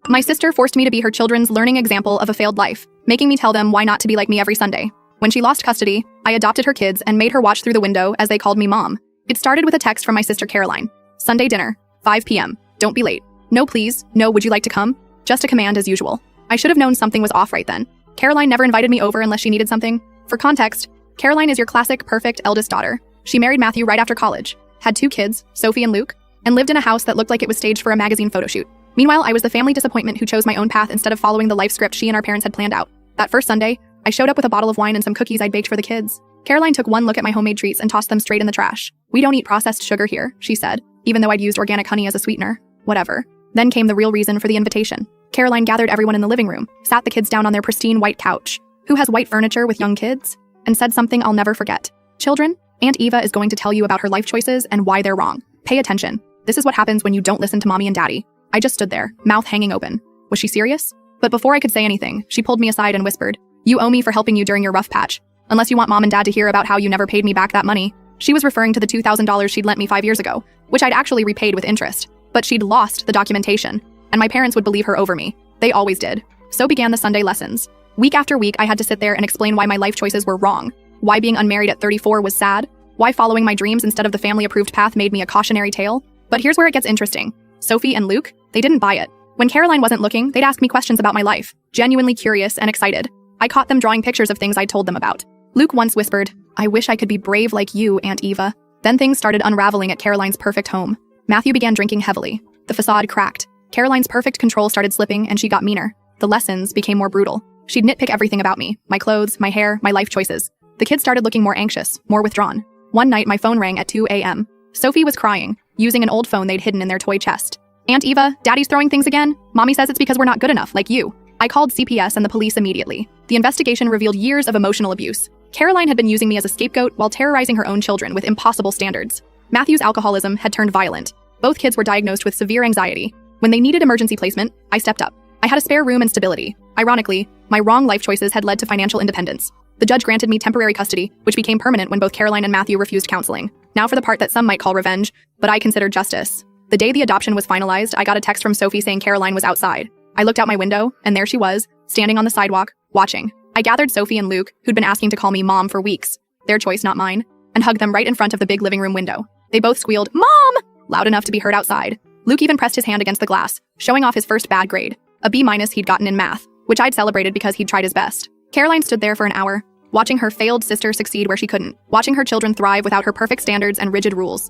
My sister forced me to be her children's learning example of a failed life, making me tell them why not to be like me every Sunday. When she lost custody, I adopted her kids and made her watch through the window as they called me mom. It started with a text from my sister Caroline. Sunday dinner, 5 p.m. Don't be late. No please, no would you like to come? Just a command as usual. I should have known something was off right then. Caroline never invited me over unless she needed something. For context, Caroline is your classic perfect eldest daughter. She married Matthew right after college, had 2 kids, Sophie and Luke, and lived in a house that looked like it was staged for a magazine photo shoot. Meanwhile, I was the family disappointment who chose my own path instead of following the life script she and our parents had planned out. That first Sunday, I showed up with a bottle of wine and some cookies I'd baked for the kids. Caroline took one look at my homemade treats and tossed them straight in the trash. "We don't eat processed sugar here," she said, even though I'd used organic honey as a sweetener. Whatever. Then came the real reason for the invitation. Caroline gathered everyone in the living room, sat the kids down on their pristine white couch, who has white furniture with young kids, and said something I'll never forget. "Children, Aunt Eva is going to tell you about her life choices and why they're wrong. Pay attention. This is what happens when you don't listen to mommy and daddy." I just stood there, mouth hanging open. Was she serious? But before I could say anything, she pulled me aside and whispered, "You owe me for helping you during your rough patch. Unless you want mom and dad to hear about how you never paid me back that money." She was referring to the $2,000 she'd lent me 5 years ago, which I'd actually repaid with interest. But she'd lost the documentation, and my parents would believe her over me. They always did. So began the Sunday lessons. Week after week, I had to sit there and explain why my life choices were wrong, why being unmarried at 34 was sad, why following my dreams instead of the family-approved path made me a cautionary tale. But here's where it gets interesting. Sophie and Luke, they didn't buy it. When Caroline wasn't looking, they'd ask me questions about my life, genuinely curious and excited. I caught them drawing pictures of things I'd told them about. Luke once whispered, "I wish I could be brave like you, Aunt Eva." Then things started unraveling at Caroline's perfect home. Matthew began drinking heavily. The facade cracked. Caroline's perfect control started slipping, and she got meaner. The lessons became more brutal. She'd nitpick everything about me, my clothes, my hair, my life choices. The kids started looking more anxious, more withdrawn. One night, my phone rang at 2 a.m. Sophie was crying, using an old phone they'd hidden in their toy chest. "Aunt Eva, Daddy's throwing things again. Mommy says it's because we're not good enough, like you." I called CPS and the police immediately. The investigation revealed years of emotional abuse. Caroline had been using me as a scapegoat while terrorizing her own children with impossible standards. Matthew's alcoholism had turned violent. Both kids were diagnosed with severe anxiety. When they needed emergency placement, I stepped up. I had a spare room and stability. Ironically, my wrong life choices had led to financial independence. The judge granted me temporary custody, which became permanent when both Caroline and Matthew refused counseling. Now for the part that some might call revenge, but I consider justice. The day the adoption was finalized, I got a text from Sophie saying Caroline was outside. I looked out my window, and there she was, standing on the sidewalk, watching. I gathered Sophie and Luke, who'd been asking to call me Mom for weeks, their choice, not mine, and hugged them right in front of the big living room window. They both squealed, "Mom!" loud enough to be heard outside. Luke even pressed his hand against the glass, showing off his first bad grade, a B- he'd gotten in math, which I'd celebrated because he'd tried his best. Caroline stood there for an hour, watching her failed sister succeed where she couldn't, watching her children thrive without her perfect standards and rigid rules.